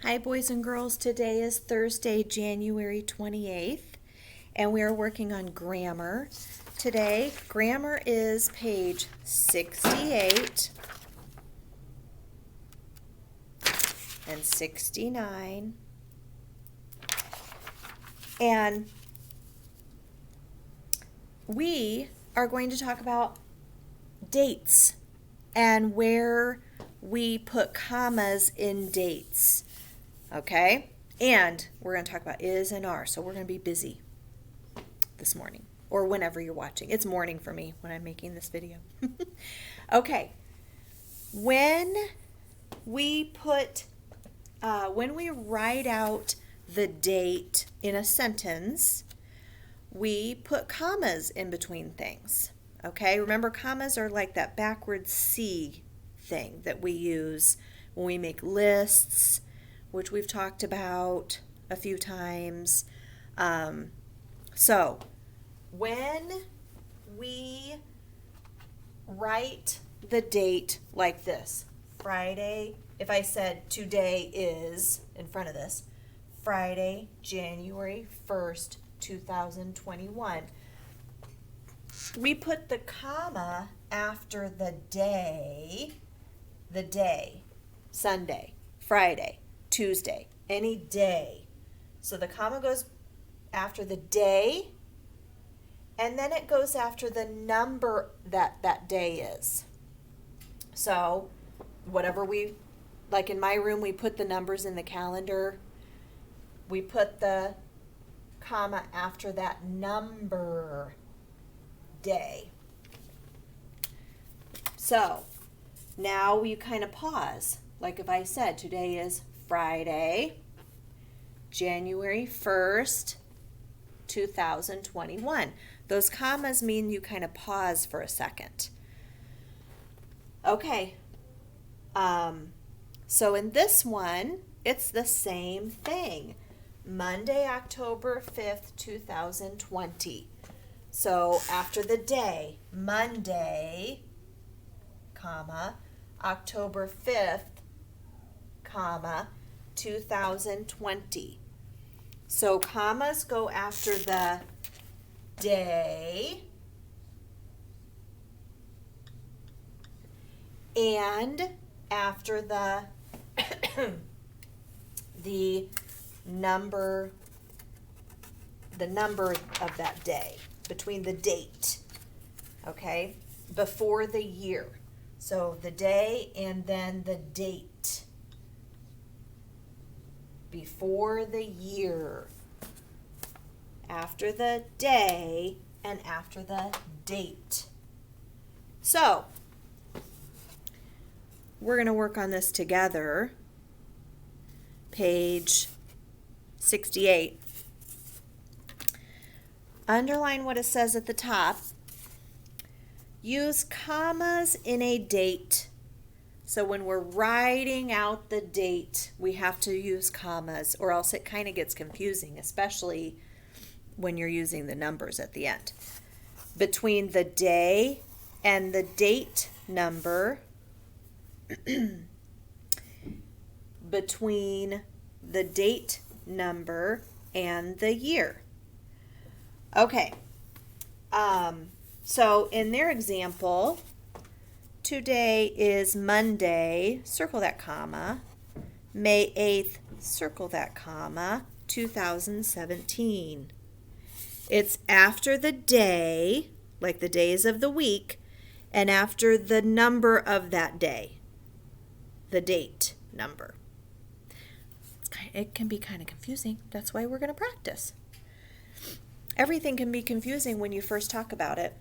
Hi, boys and girls. Today is Thursday, January 28th, and we are working on grammar. Today, grammar is page 68 and 69. And we are going to talk about dates and where we put commas in dates. Okay? And we're going to talk about is and are. So we're going to be busy this morning or whenever you're watching. It's morning for me when I'm making this video. Okay. When we write out the date in a sentence, we put commas in between things. Okay? Remember, commas are like that backwards C thing that we use when we make lists, which we've talked about a few times. So when we write the date like this, Friday, if I said today is in front of this, Friday, January 1st, 2021, we put the comma after the day, Sunday, Friday, Tuesday, any day. So the comma goes after the day, and then it goes after the number that day is. So whatever like in my room, we put the numbers in the calendar. We put the comma after that number day. So now we kind of pause. Like if I said today is Friday, January 1st, 2021. Those commas mean you kind of pause for a second. Okay. So in this one, it's the same thing. Monday, October 5th, 2020. So after the day, Monday, comma, October 5th, comma, 2020. So commas go after the day and after the the number of that day, between the date, okay, before the year. So the day and then the date. Before the year. After the day and after the date. So, we're going to work on this together. Page 68. Underline what it says at the top. Use commas in a date. So when we're writing out the date, we have to use commas, or else it kind of gets confusing, especially when you're using the numbers at the end. Between the day and the date number, between the date number and the year. Okay. So in their example, today is Monday, circle that comma, May 8th, circle that comma, 2017. It's after the day, like the days of the week, and after the number of that day, the date number. It can be kind of confusing. That's why we're going to practice. Everything can be confusing when you first talk about it.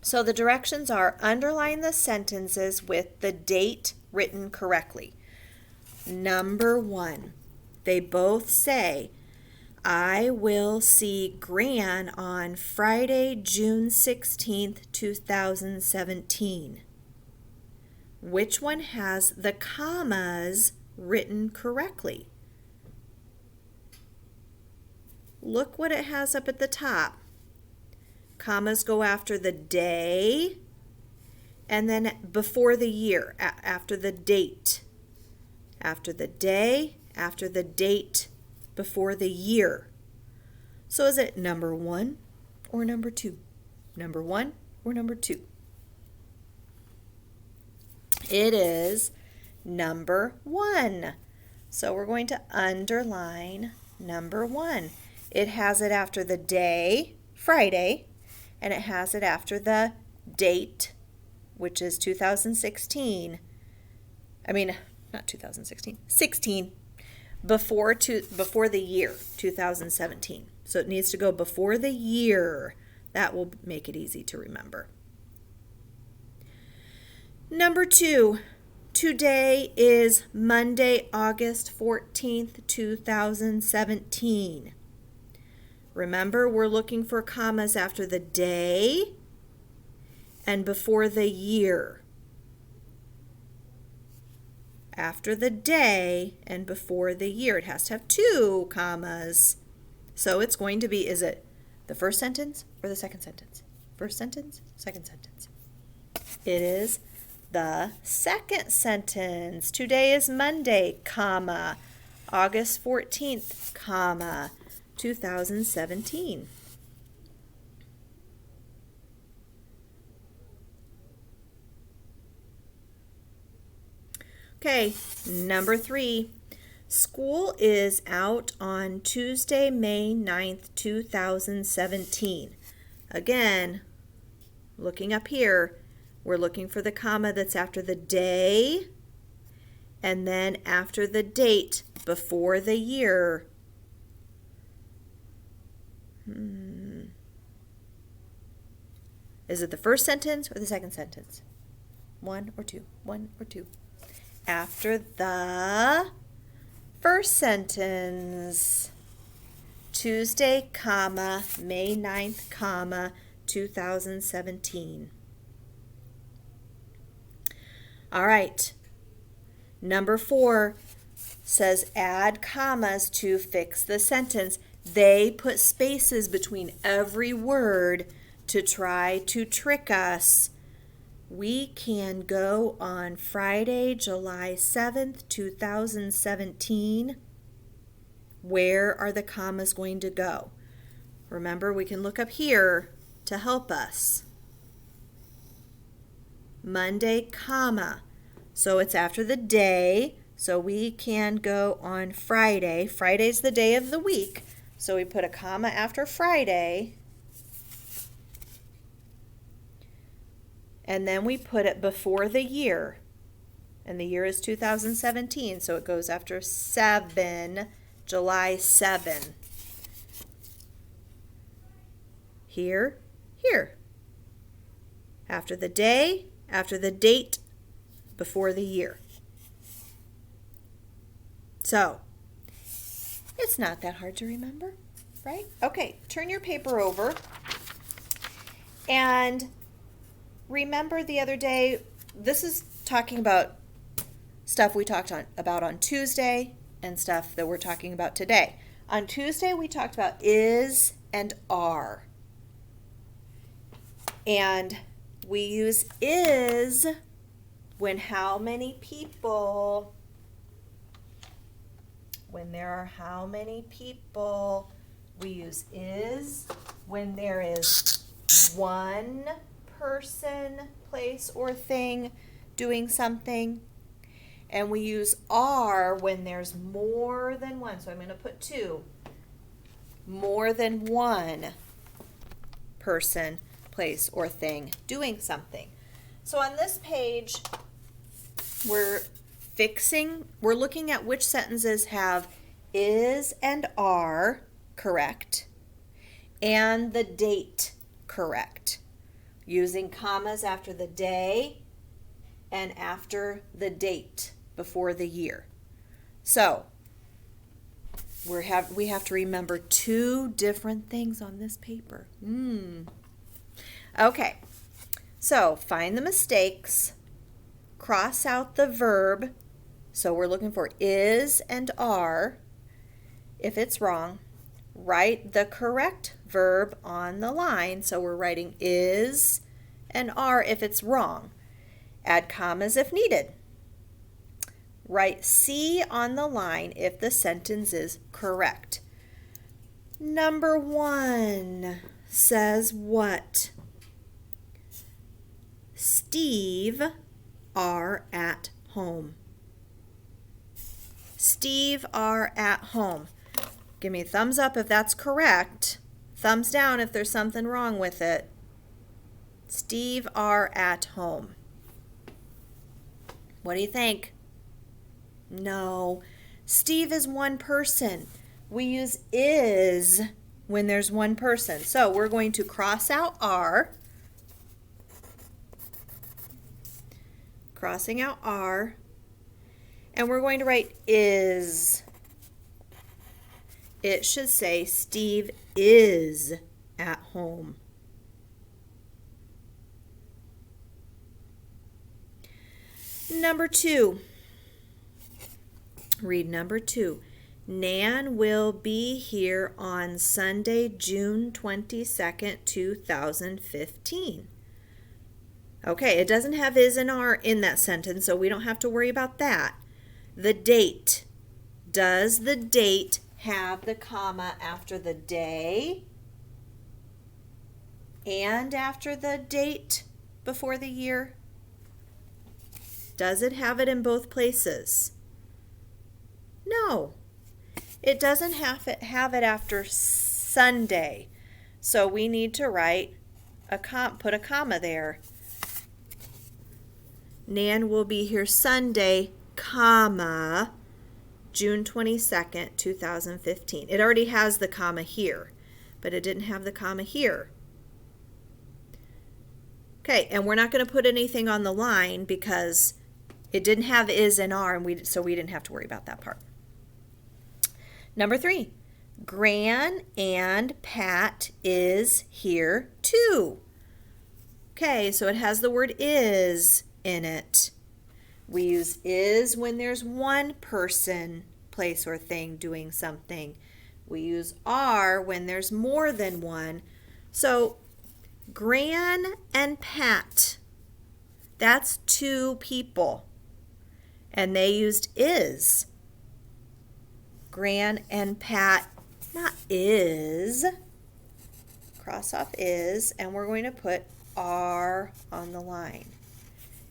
So the directions are underline the sentences with the date written correctly. Number 1, they both say, I will see Gran on Friday, June 16th, 2017. Which one has the commas written correctly? Look what it has up at the top. Commas go after the day and then before the year, after the date. after the day, after the date, before the year. So is it number 1 or number 2? Number 1 or number 2? It is number 1. So we're going to underline number 1. It has it after the day, Friday, and it has it after the date, which is 2016. I mean, not 2016, 16, before the year, 2017. So it needs to go before the year. That will make it easy to remember. Number 2, today is Monday, August 14th, 2017. Remember, we're looking for commas after the day and before the year. After the day and before the year. It has to have 2 commas. So it's going to be, is it the first sentence or the second sentence? First sentence, second sentence. It is the second sentence. Today is Monday, comma, August 14th, comma, 2017. Okay, number 3. School is out on Tuesday, May 9th, 2017. Again, looking up here, we're looking for the comma that's after the day and then after the date before the year. Is it the first sentence or the second sentence? 1 or 2? 1 or 2? After the first sentence. Tuesday, comma, May 9th, comma, 2017. All right. Number 4 says add commas to fix the sentence. They put spaces between every word to try to trick us. We can go on Friday, July 7th, 2017. Where are the commas going to go? Remember, we can look up here to help us. Monday, comma. So it's after the day, so we can go on Friday. Friday's the day of the week, so we put a comma after Friday. And then we put it before the year. And the year is 2017, so it goes after 7, July 7. Here, here. After the day, after the date, before the year. So, it's not that hard to remember, right? Okay, turn your paper over and remember the other day, this is talking about stuff we talked about on Tuesday and stuff that we're talking about today. On Tuesday, we talked about is and are. And we use is when how many people, when there are how many people. We use is when there is one person, place, or thing doing something. And we use are when there's more than one. So I'm going to put 2. More than one person, place, or thing doing something. So on this page, we're looking at which sentences have is and are correct and the date correct, using commas after the day and after the date before the year. So we have to remember 2 different things on this paper. Okay, so find the mistakes, cross out the verb. So we're looking for is and are. If it's wrong, write the correct verb on the line. So we're writing is and are if it's wrong. Add commas if needed. Write C on the line if the sentence is correct. Number 1 says what? Steve are at home. Steve are at home. Give me a thumbs up if that's correct. Thumbs down if there's something wrong with it. Steve are at home. What do you think? No. Steve is one person. We use is when there's one person. So we're going to cross out are. Crossing out are. And we're going to write is. It should say Steve is at home. Number 2. Read number 2. Nan will be here on Sunday, June 22nd, 2015. Okay, it doesn't have is and are in that sentence, so we don't have to worry about that. The date. Does the date have the comma after the day and after the date before the year? Does it have it in both places? No. It doesn't have it after Sunday. So we need to write put a comma there. Nan will be here Sunday, comma, June 22nd, 2015. It already has the comma here, but it didn't have the comma here. Okay, and we're not going to put anything on the line because it didn't have is and are, and so we didn't have to worry about that part. Number 3, Gran and Pat is here too. Okay, so it has the word is in it. We use is when there's one person, place, or thing doing something. We use are when there's more than one. So Gran and Pat, that's 2 people. And they used is. Gran and Pat, not is. Cross off is, and we're going to put are on the line.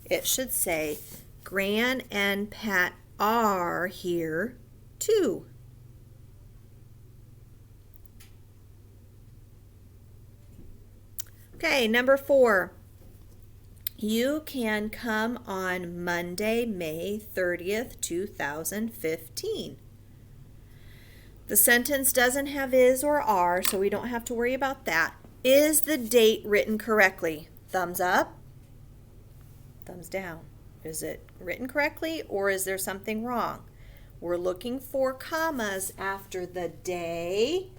It should say, Gran and Pat are here too. Okay, number 4. You can come on Monday, May 30th, 2015. The sentence doesn't have is or are, so we don't have to worry about that. Is the date written correctly? Thumbs up, thumbs down. Is it written correctly or is there something wrong? We're looking for commas after the day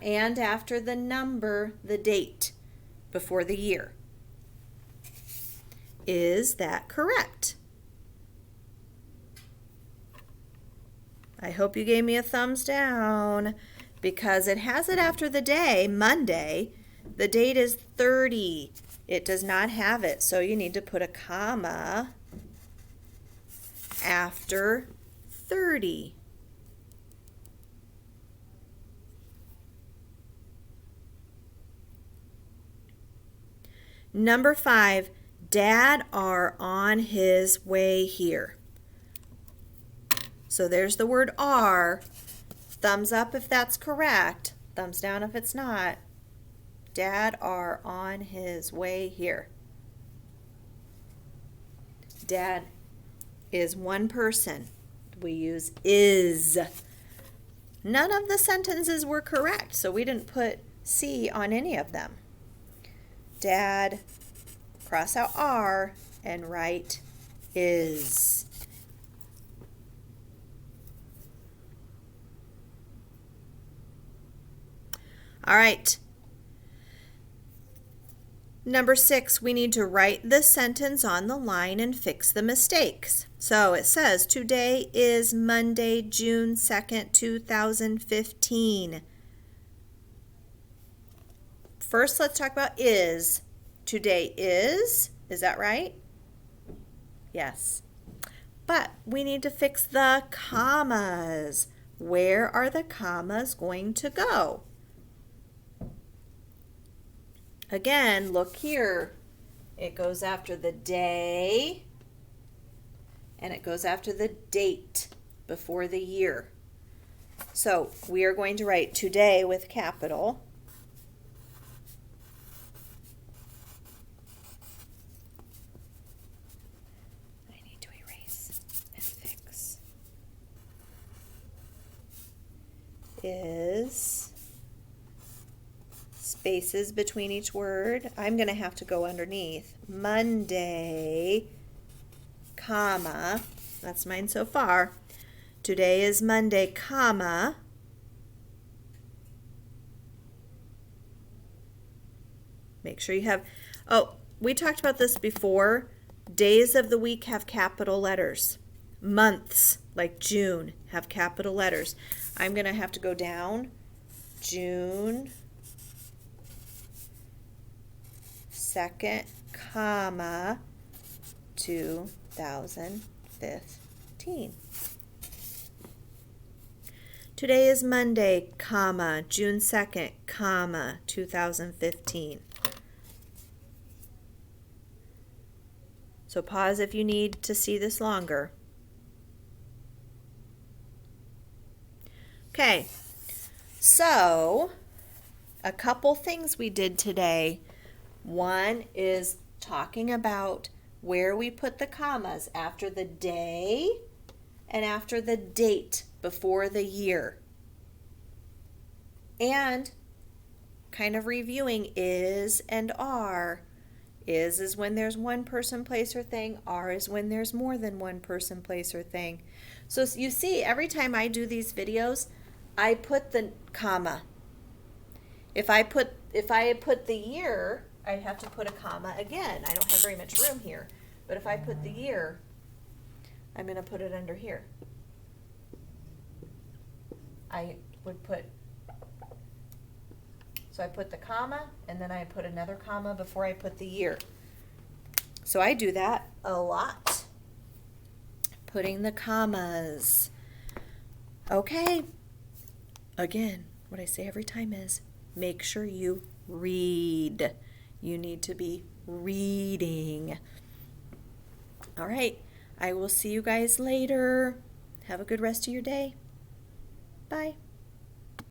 and after the number, the date, before the year. Is that correct? I hope you gave me a thumbs down because it has it after the day, Monday. The date is 30. It does not have it, so you need to put a comma after 30. Number 5, Dad are on his way here. So there's the word are. Thumbs up if that's correct. Thumbs down if it's not. Dad are on his way here. Dad is one person. We use is. None of the sentences were correct, so we didn't put C on any of them. Dad, cross out are, and write is. All right. Number 6, we need to write the sentence on the line and fix the mistakes. So it says, today is Monday, June 2nd, 2015. First, let's talk about is. Today is that right? Yes. But we need to fix the commas. Where are the commas going to go? Again, look here. It goes after the day, and it goes after the date before the year. So we are going to write today with capital. I need to erase and fix. Is spaces between each word. I'm going to have to go underneath. Monday, comma. That's mine so far. Today is Monday, comma. Make sure you have, oh, we talked about this before. Days of the week have capital letters. Months, like June, have capital letters. I'm going to have to go down. June 2nd, comma, 2015. Today is Monday, comma, June 2nd, comma, 2015. So pause if you need to see this longer. Okay, so a couple things we did today. One is talking about where we put the commas after the day and after the date before the year. And kind of reviewing is and are. Is when there's one person, place, or thing. Are is when there's more than one person, place, or thing. So you see, every time I do these videos, I put the comma. If I put the year, I'd have to put a comma again. I don't have very much room here. But if I put the year, I'm going to put it under here. I would put, so I put the comma, and then I put another comma before I put the year. So I do that a lot. Putting the commas. Okay. Again, what I say every time is, make sure you read. You need to be reading. All right. I will see you guys later. Have a good rest of your day. Bye.